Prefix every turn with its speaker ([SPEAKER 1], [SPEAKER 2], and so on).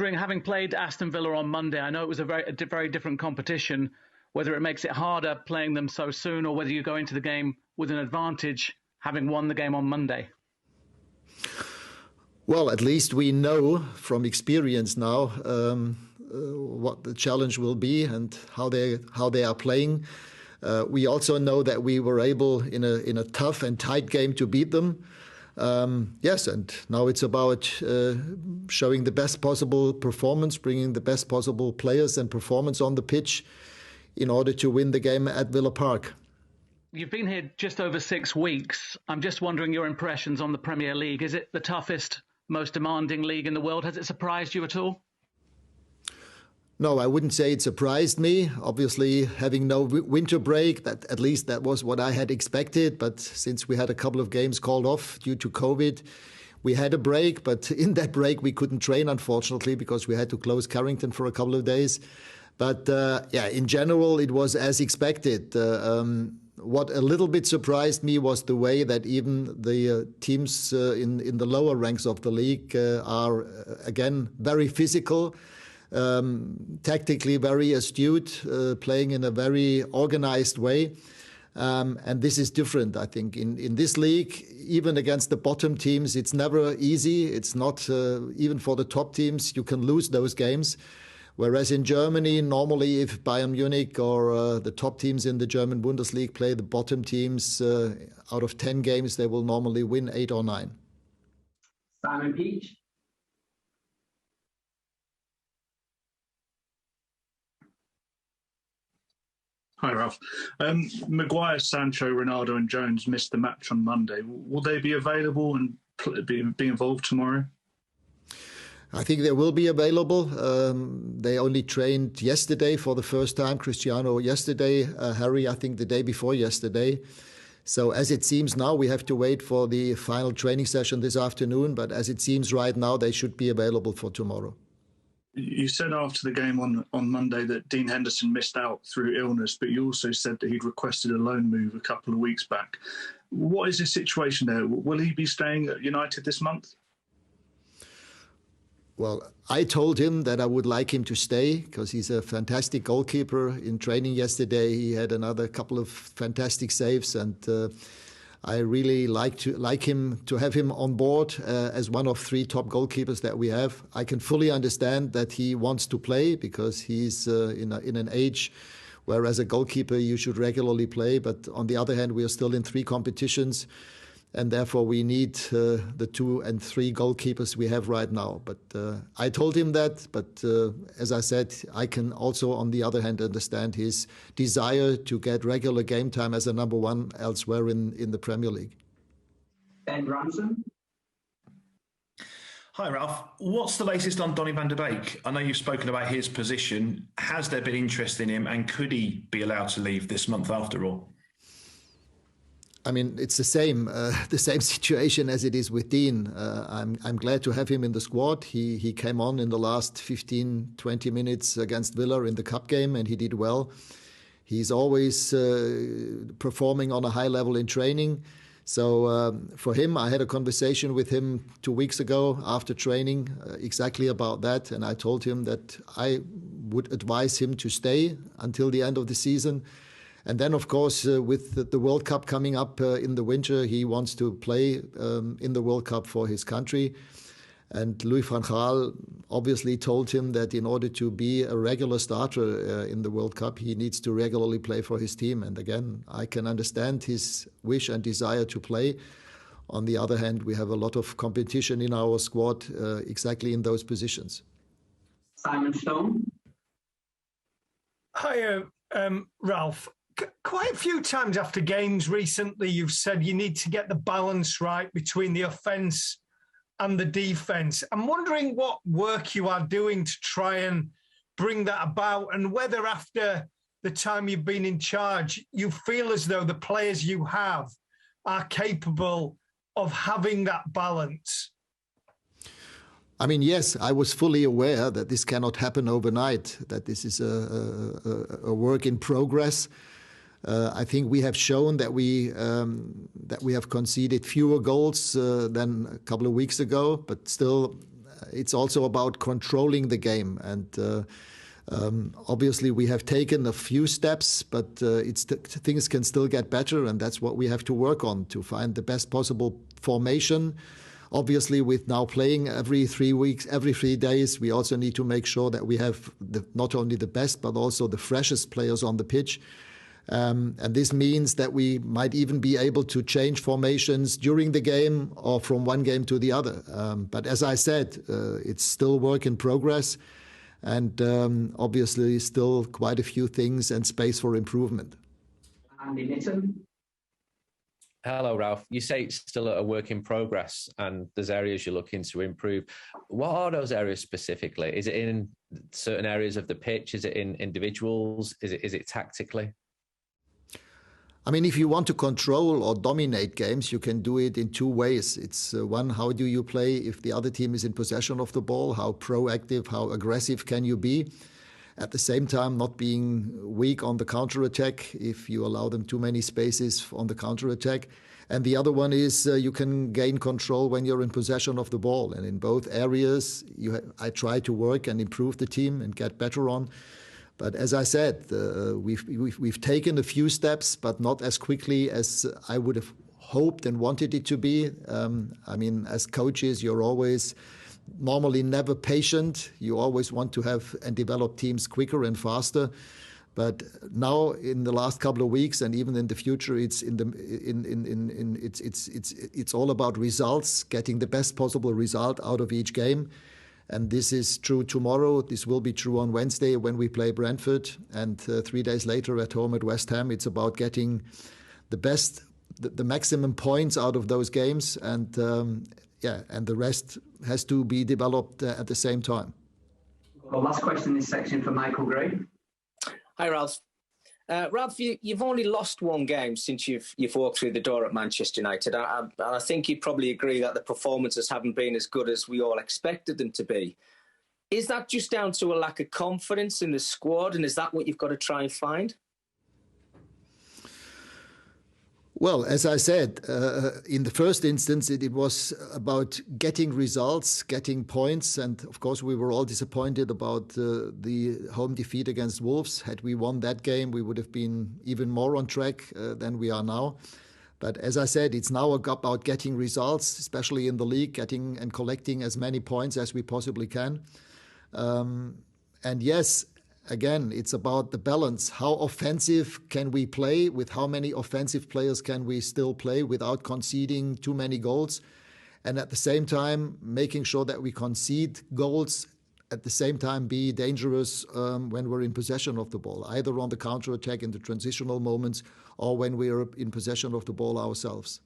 [SPEAKER 1] Having played Aston Villa on Monday, I know it was a very different competition, whether it makes it harder playing them so soon or whether you go into the game with an advantage having won the game on Monday.
[SPEAKER 2] Well, at least we know from experience now what the challenge will be and how they are playing. We also know that we were able in a tough and tight game to beat them. Yes, and now it's about showing the best possible performance, bringing the best possible players and performance on the pitch in order to win the game at Villa Park.
[SPEAKER 1] You've been here just over 6 weeks. I'm just wondering your impressions on the Premier League. Is it the toughest, most demanding league in the world? Has it surprised you at all?
[SPEAKER 2] No, I wouldn't say it surprised me. Obviously, having no winter break, at least that was what I had expected. But since we had a couple of games called off due to COVID, we had a break. But in that break, we couldn't train, unfortunately, because we had to close Carrington for a couple of days. But in general, it was as expected. What a little bit surprised me was the way that even the teams in the lower ranks of the league are, again, very physical. Tactically very astute, playing in a very organized way. And this is different, I think. In this league, even against the bottom teams, it's never easy. It's not, even for the top teams, you can lose those games. Whereas in Germany, normally if Bayern Munich or the top teams in the German Bundesliga play the bottom teams, out of 10 games, they will normally win 8 or 9.
[SPEAKER 3] Simon Peach.
[SPEAKER 4] Hi, Ralf. Maguire, Sancho, Ronaldo and Jones missed the match on Monday. Will they be available and be involved tomorrow?
[SPEAKER 2] I think they will be available. They only trained yesterday for the first time. Cristiano yesterday, Harry, I think the day before yesterday. So as it seems now, we have to wait for the final training session this afternoon. But as it seems right now, they should be available for tomorrow.
[SPEAKER 4] You said after the game on Monday that Dean Henderson missed out through illness, but you also said that he'd requested a loan move a couple of weeks back. What is his situation there? Will he be staying at United this month?
[SPEAKER 2] Well, I told him that I would like him to stay because he's a fantastic goalkeeper. In training yesterday, he had another couple of fantastic saves, and I really like him to have him on board as one of 3 top goalkeepers that we have. I can fully understand that he wants to play because he's in an age where as a goalkeeper you should regularly play. But on the other hand, we are still in 3 competitions, and therefore we need the 2 and 3 goalkeepers we have right now. But I told him that, but as I said, I can also on the other hand understand his desire to get regular game time as a number 1 elsewhere in the Premier League.
[SPEAKER 3] Ben Ransom.
[SPEAKER 5] Hi Ralf, what's the latest on Donny van de Beek? I know you've spoken about his position. Has there been interest in him, and could he be allowed to leave this month after all?
[SPEAKER 2] I mean, it's the same situation as it is with Dean. I'm glad to have him in the squad. He came on in the last 15, 20 minutes against Villa in the cup game, and he did well. He's always performing on a high level in training. So for him, I had a conversation with him 2 weeks ago after training exactly about that. And I told him that I would advise him to stay until the end of the season. And then, of course, with the World Cup coming up in the winter, he wants to play in the World Cup for his country. And Louis van Gaal obviously told him that in order to be a regular starter in the World Cup, he needs to regularly play for his team. And again, I can understand his wish and desire to play. On the other hand, we have a lot of competition in our squad exactly in those positions.
[SPEAKER 3] Simon Stone.
[SPEAKER 6] Hi, Ralf. Quite a few times after games recently, you've said you need to get the balance right between the offence and the defence. I'm wondering what work you are doing to try and bring that about, and whether after the time you've been in charge, you feel as though the players you have are capable of having that balance.
[SPEAKER 2] I mean, yes, I was fully aware that this cannot happen overnight, that this is a work in progress. I think we have shown that we have conceded fewer goals than a couple of weeks ago, but still It's also about controlling the game. And obviously, we have taken a few steps, but things can still get better, and that's what we have to work on to find the best possible formation. Obviously, with now playing every 3 weeks, every 3 days, we also need to make sure that we have not only the best, but also the freshest players on the pitch. And this means that we might even be able to change formations during the game or from one game to the other. But as I said, it's still work in progress. And obviously still quite a few things and space for improvement.
[SPEAKER 3] Andy Nitton.
[SPEAKER 7] Hello, Ralf. You say it's still a work in progress and there's areas you're looking to improve. What are those areas specifically? Is it in certain areas of the pitch? Is it in individuals? Is it tactically?
[SPEAKER 2] I mean, if you want to control or dominate games, you can do it in 2 ways. It's one, how do you play if the other team is in possession of the ball? How proactive, how aggressive can you be? At the same time, not being weak on the counter-attack if you allow them too many spaces on the counter-attack. And the other one is you can gain control when you're in possession of the ball. And in both areas, I try to work and improve the team and get better on. But as I said, we've taken a few steps, but not as quickly as I would have hoped and wanted it to be. I mean, as coaches, you're always normally never patient. You always want to have and develop teams quicker and faster. But now, in the last couple of weeks, and even in the future, it's all about results, getting the best possible result out of each game. And this is true tomorrow. This will be true on Wednesday when we play Brentford. And 3 days later at home at West Ham, it's about getting the maximum points out of those games. And and the rest has to be developed at the same time.
[SPEAKER 3] Well, last question in this section for Michael Gray.
[SPEAKER 8] Hi, Ralf. Ralf, you've only lost 1 game since you've walked through the door at Manchester United. I think you'd probably agree that the performances haven't been as good as we all expected them to be. Is that just down to a lack of confidence in the squad, and is that what you've got to try and find?
[SPEAKER 2] Well, as I said, in the first instance, it was about getting results, getting points. And of course, we were all disappointed about the home defeat against Wolves. Had we won that game, we would have been even more on track than we are now. But as I said, it's now about getting results, especially in the league, getting and collecting as many points as we possibly can. And yes, again, it's about the balance. How offensive can we play? With how many offensive players can we still play without conceding too many goals? And at the same time, making sure that we concede goals, at the same time be dangerous when we're in possession of the ball, either on the counter-attack in the transitional moments or when we're in possession of the ball ourselves.